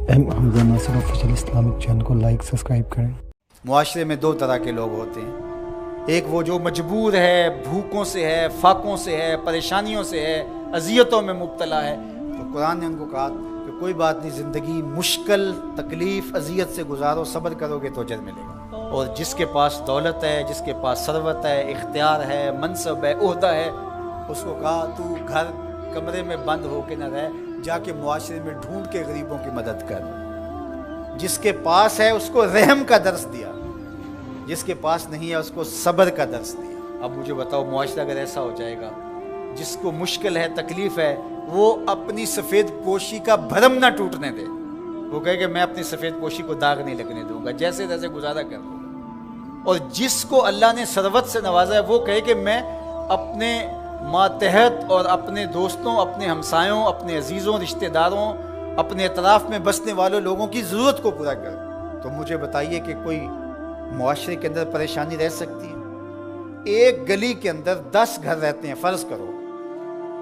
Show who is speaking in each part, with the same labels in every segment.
Speaker 1: Hamza Nasir official Islamic channel को like subscribe करें।
Speaker 2: मुआशरे में दो तरह के लोग होते हैं, एक वो जो मजबूर है, भूखों से है, फाकों से है, परेशानियों से है, अजियतों में मुब्तला है। तो कुरान ने उनको कहा कि कोई बात नहीं, ज़िंदगी मुश्किल तकलीफ़ अजियत से गुजारो, सब्र करोगे तो अजर मिलेगा। और जिसके पास दौलत है, जिसके पास सरवत है, इख्तियार है, मनसब है, ओहदा है, उसको कहा तू घर कमरे में बंद होके न रह, जाके मुआशरे में ढूंढ के गरीबों की मदद कर। जिसके पास है उसको रहम का दर्स दिया, जिसके पास नहीं है उसको सब्र का दर्स दिया। अब मुझे बताओ, मुआशरा अगर ऐसा हो जाएगा, जिसको मुश्किल है, तकलीफ है, वो अपनी सफ़ेद पोशी का भरम ना टूटने दे। वो कहे कि मैं अपनी सफ़ेद पोशी को दाग नहीं लगने दूंगा, जैसे तैसे गुजारा कर लूँगा। और जिसको अल्लाह ने सरवत से नवाजा है, वो कहे कि मैं अपने मातहत और अपने दोस्तों, अपने हमसायों, अपने अजीज़ों, रिश्तेदारों, अपने अतराफ़ में बसने वालों लोगों की ज़रूरत को पूरा कर। तो मुझे बताइए कि कोई मुआशरे के अंदर परेशानी रह सकती है? एक गली के अंदर 10 घर रहते हैं, फ़र्ज़ करो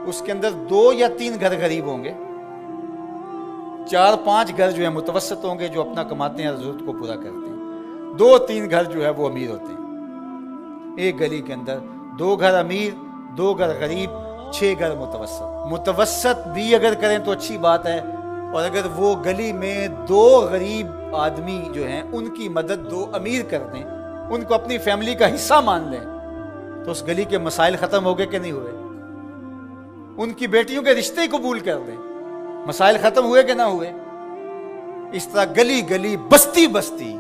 Speaker 2: उसके अंदर 2 या 3 घर गरीब होंगे, 4-5 घर जो है मुतवसत होंगे, जो अपना कमाते हैं, ज़रूरत को पूरा करते हैं, 2-3 घर जो है वो अमीर होते हैं। एक गली के अंदर 2 घर अमीर, 2 घर गरीब, 6 घर मुतवसत। मुतवसत भी अगर करें तो अच्छी बात है, और अगर वो गली में 2 गरीब आदमी जो हैं उनकी मदद 2 अमीर कर दें, उनको अपनी फैमिली का हिस्सा मान लें, तो उस गली के मसाइल ख़त्म हो गए कि नहीं हुए? उनकी बेटियों के रिश्ते ही कबूल कर दें, मसाइल ख़त्म हुए कि ना हुए? इस तरह गली गली, बस्ती बस्ती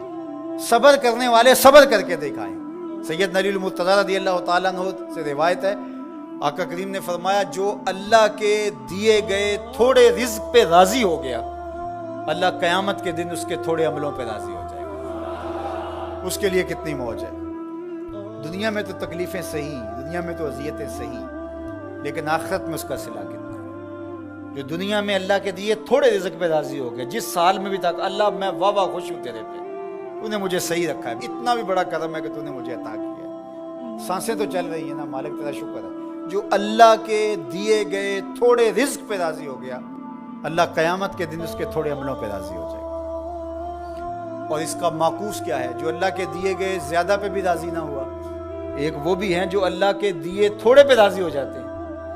Speaker 2: सब्र करने वाले सब्र करके दिखाएं। सैयद अली मुर्तज़ा रज़ियल्लाहु ताला अन्हु से रिवायत है, आका करीम ने फरमाया, जो अल्लाह के दिए गए थोड़े रिज़्क़ पे राज़ी हो गया, अल्लाह क़यामत के दिन उसके थोड़े अमलों पे राज़ी हो जाएगा। उसके लिए कितनी मौज है। दुनिया में तो तकलीफ़ें सही, दुनिया में तो अज़ियतें सही, लेकिन आखिरत में उसका सिला कितना है। जो दुनिया में अल्लाह के दिए थोड़े रिज़्क़ पे राज़ी हो गया, जिस साल में भी था अल्लाह मैं वाह खुश हूँ तेरे पे, तूने मुझे सही रखा है, इतना भी बड़ा करम है कि तूने मुझे अता किया है, सांसें तो चल रही है ना, मालिक तेरा शुक्र है। जो अल्लाह के दिए गए थोड़े रिज़्क़ पे राज़ी हो गया, अल्लाह क़यामत के दिन उसके थोड़े अमलों पे राज़ी हो जाएगा। और इसका माकूस क्या है? जो अल्लाह के दिए गए ज़्यादा पे भी राज़ी ना हुआ। एक वो भी हैं जो अल्लाह के दिए थोड़े पे राज़ी हो जाते हैं,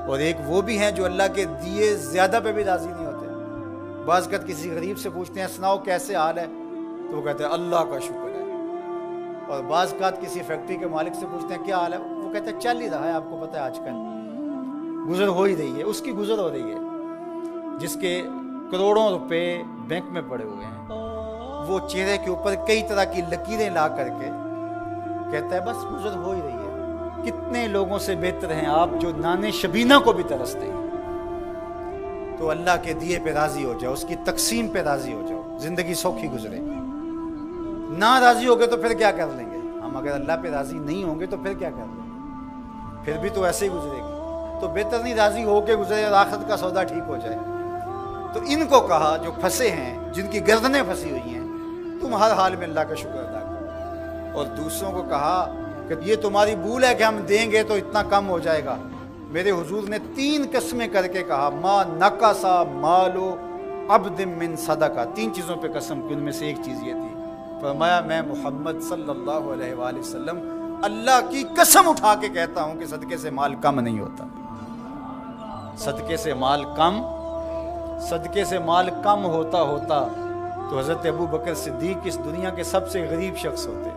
Speaker 2: और एक वो भी हैं जो अल्लाह के दिए ज़्यादा पे भी राज़ी नहीं होते। बाज़ वक़्त किसी गरीब से पूछते हैं, सुनाओ कैसे हाल है, तो वो कहते हैं अल्लाह का शुक्र है। और बाज़ वक़्त किसी फैक्ट्री के मालिक से पूछते हैं क्या हाल है, वो कहते हैं चल ही रहा है, आपको पता है आजकल गुजर हो ही रही है, उसकी गुजर हो रही है। जिसके करोड़ों रुपए बैंक में पड़े हुए हैं, वो चेहरे के ऊपर कई तरह की लकीरें ला करके कहता है बस गुजर हो ही रही है। कितने लोगों से बेहतर हैं आप जो नाने शबीना को भी तरसते हैं। तो अल्लाह के दिए पे राज़ी हो जाओ, उसकी तकसीम पे राज़ी हो जाओ, ज़िंदगी सौखी गुजरे। ना राज़ी हो गए तो फिर क्या कर लेंगे हम? अगर अल्लाह पे राज़ी नहीं होंगे तो फिर क्या कर लेंगे? फिर भी तो ऐसे ही गुजरेगी। तो बेहतर नहीं राज़ी हो के गुजरे और आखिरत का सौदा ठीक हो जाए। तो इनको कहा जो फंसे हैं, जिनकी गर्दनें फंसी हुई हैं, तुम हर हाल में अल्लाह का शुक्र अदा करो। और दूसरों को कहा कि ये तुम्हारी भूल है कि हम देंगे तो इतना कम हो जाएगा। मेरे हुजूर ने 3 कसमें करके कहा, मा नकासा मालो अब्द मिन सदका। 3 चीज़ों पे कसम की, उनमें से एक चीज़ ये थी, फरमाया मैं मोहम्मद सल्लल्लाहु अलैहि वसल्लम अल्लाह की कसम उठा के कहता हूँ कि सदके से माल कम नहीं होता। सदके से माल कम होता तो हज़रत अबू बकर सिद्दीक़ इस दुनिया के सबसे गरीब शख्स होते,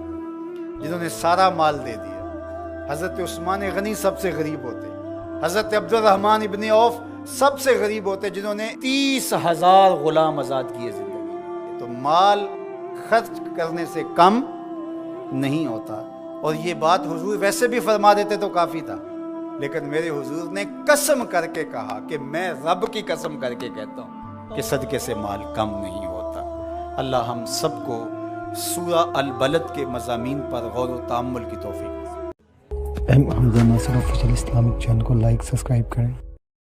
Speaker 2: जिन्होंने सारा माल दे दिया। हज़रत उस्मान गनी सबसे गरीब होते, हज़रत अब्दुर्रहमान इब्न औफ सबसे गरीब होते, जिन्होंने 30,000 गुलाम आज़ाद किए ज़िंदगी। तो माल खर्च करने से कम नहीं होता। और ये बात हुजूर वैसे भी फरमा देते तो काफ़ी था, लेकिन मेरे हुजूर ने कसम करके कहा कि मैं रब की कसम करके कहता हूँ कि सदके से माल कम नहीं होता। अल्लाह हम सबको सूरा अल बलद के मज़ामीन पर गौर व तअम्मुल की तौफीक।
Speaker 1: Hamza Nasir official Islamic channel को लाइक सब्सक्राइब करें।